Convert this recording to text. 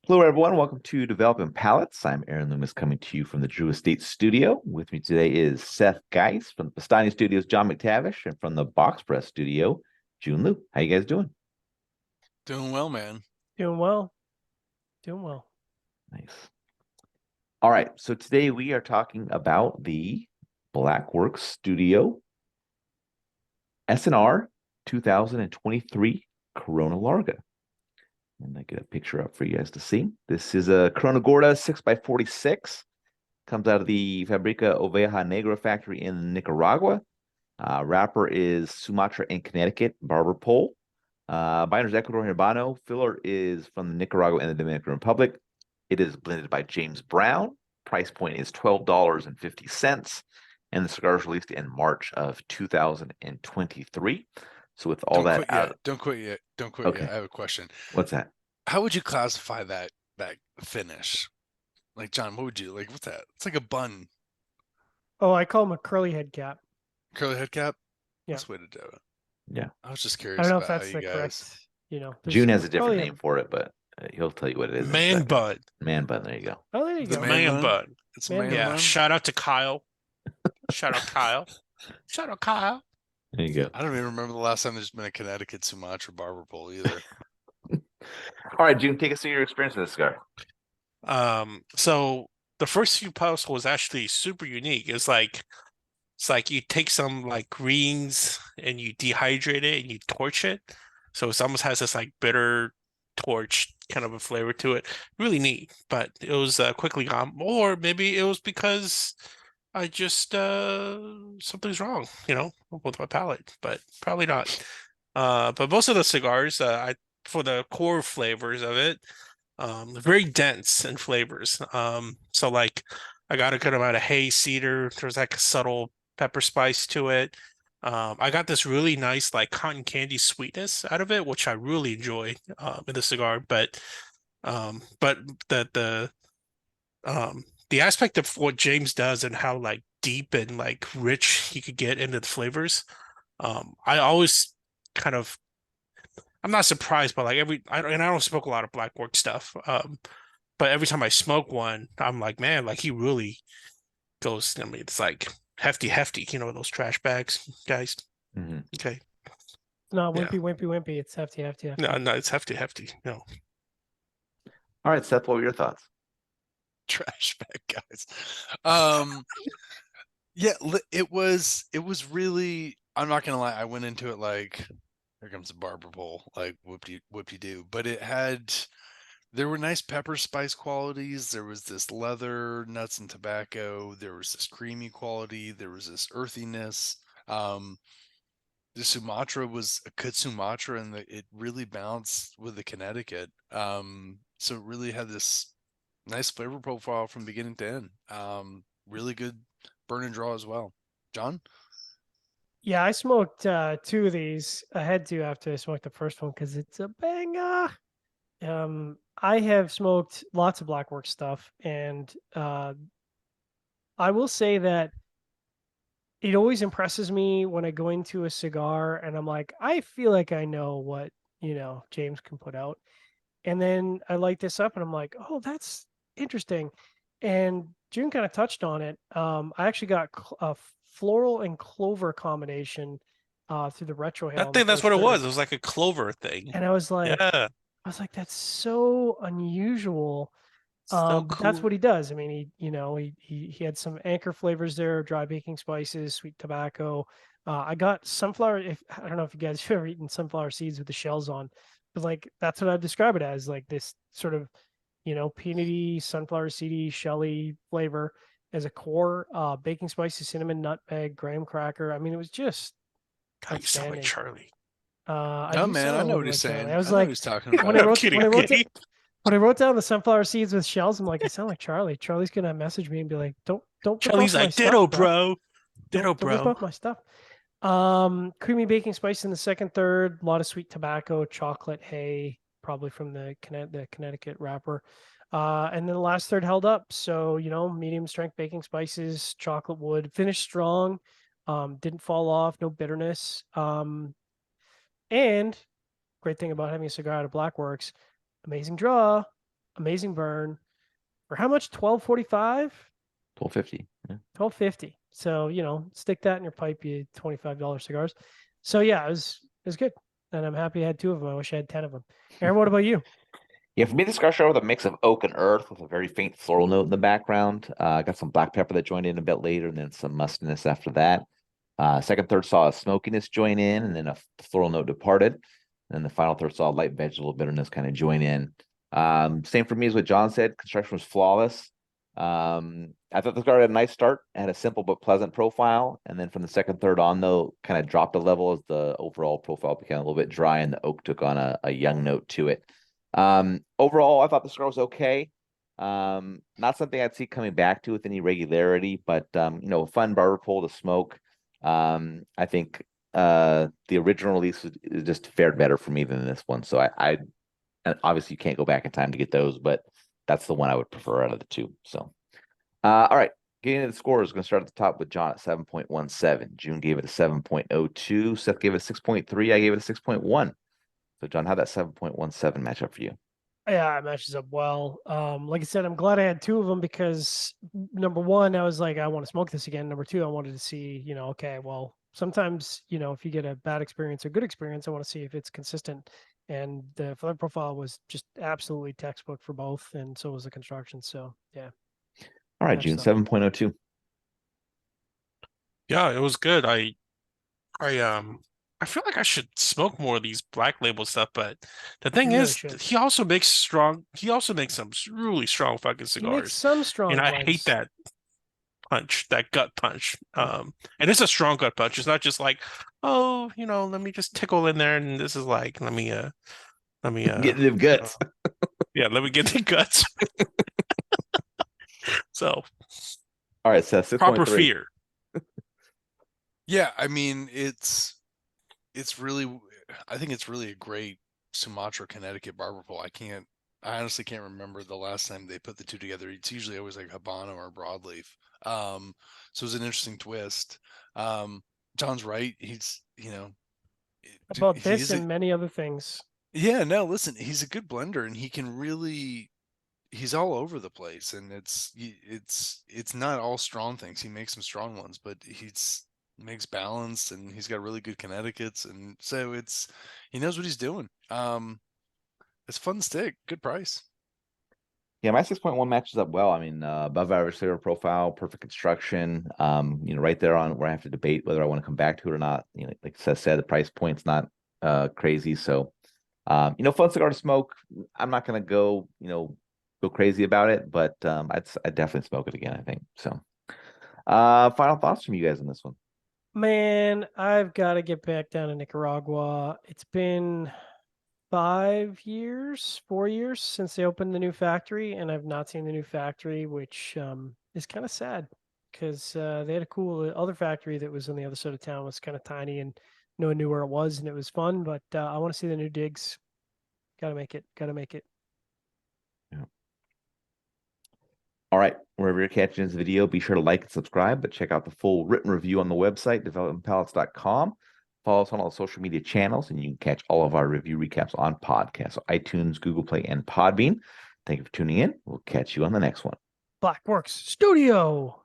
Hello, everyone. Welcome to Developing Palates. I'm Aaron Loomis coming to you from the Drew Estate Studio. With me today is Seth Geis from the Bastani Studios, John McTavish, and from the Box Press Studio, Jiunn Liu. How you guys doing? Doing well, man. Doing well. Doing well. Nice. All right. So today we are talking about the Black Works Studio S&R 2023 Corona Larga. And I get a picture up for you guys to see. This is a Corona Gorda 6x46. Comes out of the Fabrica Oveja Negra factory in Nicaragua. Wrapper is Sumatra and Connecticut barber pole. Binder's Ecuador Habano. Filler is from Nicaragua and the Dominican Republic. It is blended by James Brown. Price point is $12.50. And the cigar is released in March of 2023. So with all that out, Don't quit yet. Don't quit Okay. yet. I have a question. What's that? How would you classify that finish? Like, John, what would you like? What's that? It's like a bun. Oh, I call him a curly head cap. Curly head cap? Yeah. That's the way to do it. Yeah. I was just I curious don't know if about that's how the you correct, guys. Jiunn has a different probably name for it, but he'll tell you what it is. Man bun. Man bun. There you go. Oh, there you The go. man bun? It's a Man man bun. Yeah. bun? Shout out to Kyle. Shout out Kyle. Shout out Kyle. There you go. I don't even remember the last time there's been a Connecticut Sumatra barber pole either. All right, Jiunn, take us through your experience with this cigar. So the first few posts was actually super unique. It's like you take some like greens and you dehydrate it and you torch it. So it almost has this like bitter torch kind of a flavor to it. Really neat, but it was quickly gone. Or maybe it was because I just something's wrong, with my palate, but probably not. But most of the cigars, I for the core flavors of it, very dense in flavors. So like I got a good amount of hay cedar. There's like a subtle pepper spice to it. I got this really nice like cotton candy sweetness out of it, which I really enjoy in the cigar. But the aspect of what James does and how like deep and like rich he could get into the flavors, I always kind of I'm not surprised, but like I don't smoke a lot of Black Works stuff. But every time I smoke one, I'm like, man, like he really goes. I mean, it's like hefty, those trash bags, guys. Mm-hmm. Okay. No, Yeah. wimpy. It's hefty. No, it's hefty. No. All right, Seth, what were your thoughts? Trash bag guys. Yeah, it was really, I'm not gonna lie, I went into it like, here comes the barber pole, like whoop-de-do, but there were nice pepper spice qualities. There was this leather, nuts and tobacco. There was this creamy quality. There was this earthiness. The Sumatra was a good Sumatra, and it really balanced with the Connecticut. So it really had this nice flavor profile from beginning to end. Really good burn and draw as well. John? Yeah, I smoked two of these. I had to after I smoked the first one because it's a banger. I have smoked lots of Black Works stuff, and I will say that it always impresses me when I go into a cigar and I'm like, I feel like I know what, James can put out. And then I light this up and I'm like, oh, that's interesting. And Jiunn kind of touched on it. I actually got a floral and clover combination through the retro hail. I think that's what it was. It was like a clover thing. And I was like, Yeah. that's so unusual. So But that's cool. what he does. I mean, he had some anchor flavors there, dry baking spices, sweet tobacco. I got sunflower. I don't know if you guys have ever eaten sunflower seeds with the shells on, but like that's what I describe it as, like this sort of, peanutty, sunflower seedy, shelly flavor as a core. Baking spices, cinnamon, nutmeg, graham cracker. I mean, it was just God, you sound like outstanding. Charlie. I Oh do man, sound I a know little what he's like Charlie. saying. I was I know what like, he's talking about. when I wrote kidding, when I I'm wrote kidding. when I wrote down the sunflower seeds with shells, I'm like, I sound like Charlie. Charlie's gonna message me and be like, "Don't rip Charlie's off my like, stuff, ditto, bro. bro. Ditto, Don't rip bro. off my stuff." Creamy baking spice in the second, third. A lot of sweet tobacco, chocolate, hay, probably from the Connecticut wrapper. And then the last third held up. So medium strength baking spices, chocolate wood, finished strong. Didn't fall off, no bitterness. And great thing about having a cigar out of Black Works, amazing draw. amazing burn. For how much? $12.45? $12.50. Yeah. $12.50. So, stick that in your pipe, you $25 cigars. So yeah, it was good. And I'm happy I had 2 of them. I wish I had 10 of them. Aaron, what about you? Yeah, for me, the cigar started with a mix of oak and earth with a very faint floral note in the background. Got some black pepper that joined in a bit later, and then some mustiness after that. Second third saw a smokiness join in, and then a floral note departed. And the final third saw a light vegetable bitterness kind of join in. Same for me as what John said. Construction was flawless. I thought the cigar had a nice start, had a simple but pleasant profile, and then from the second third on, though, kind of dropped a level as the overall profile became a little bit dry, and the oak took on a young note to it. Overall, I thought the cigar was okay. Not something I'd see coming back to with any regularity, but a fun barber pole to smoke. I think the original release is just fared better for me than this one. So and obviously you can't go back in time to get those, but that's the one I would prefer out of the 2. So, all right, getting into the scores, going to start at the top with John at 7.17. Jiunn gave it a 7.02. Seth gave it a 6.3. I gave it a 6.1. So, John, how'd that 7.17 match up for you? Yeah, it matches up well. Like I said, I'm glad I had 2 of them because number 1, I was like, I want to smoke this again. Number 2, I wanted to see, okay, well, sometimes, if you get a bad experience or good experience, I want to see if it's consistent. And the flavor profile was just absolutely textbook for both, and so was the construction. So yeah. All right, Jiunn, 7.02. Yeah, it was good. I feel like I should smoke more of these black label stuff, but the thing You really is, should. he also makes some really strong fucking He makes cigars. some strong And I blends. hate that punch, that gut punch. And it's a strong gut punch. It's not just like, oh, let me just tickle in there, and this is like, let me Get the guts. yeah, let me get the guts. So, all right, Seth, 6.3. proper fear. Yeah, I mean, it's really, I think it's really a great Sumatra, Connecticut barber pole. I honestly can't remember the last time they put the 2 together. It's usually always like Habano or broadleaf. So it was an interesting twist. John's right. He's, About this and many other things. Yeah, no, listen, he's a good blender, and he's all over the place, and it's not all strong things. He makes some strong ones, but makes balance, and he's got really good Connecticut's, and so he knows what he's doing. It's fun stick, good price. Yeah, my 6.1 matches up well. I mean, above average flavor profile, perfect construction. Right there on where I have to debate whether I want to come back to it or not. Like Seth said, the price point's not crazy. So, fun cigar to smoke. I'm not gonna go crazy about it, but I'd definitely smoke it again, I think. So, final thoughts from you guys on this one? Man, I've got to get back down to Nicaragua. It's been 4 years since they opened the new factory, and I've not seen the new factory, which is kind of sad because they had a cool other factory that was on the other side of town. It was kind of tiny, and no one knew where it was, and it was fun. But I want to see the new digs. Gotta make it. Yeah. All right, wherever you're catching this video, be sure to like and subscribe, but check out the full written review on the website, developmentpalates.com. Follow us on all social media channels, and you can catch all of our review recaps on podcasts, so iTunes, Google Play, and Podbean. Thank you for tuning in. We'll catch you on the next one. Black Works Studio.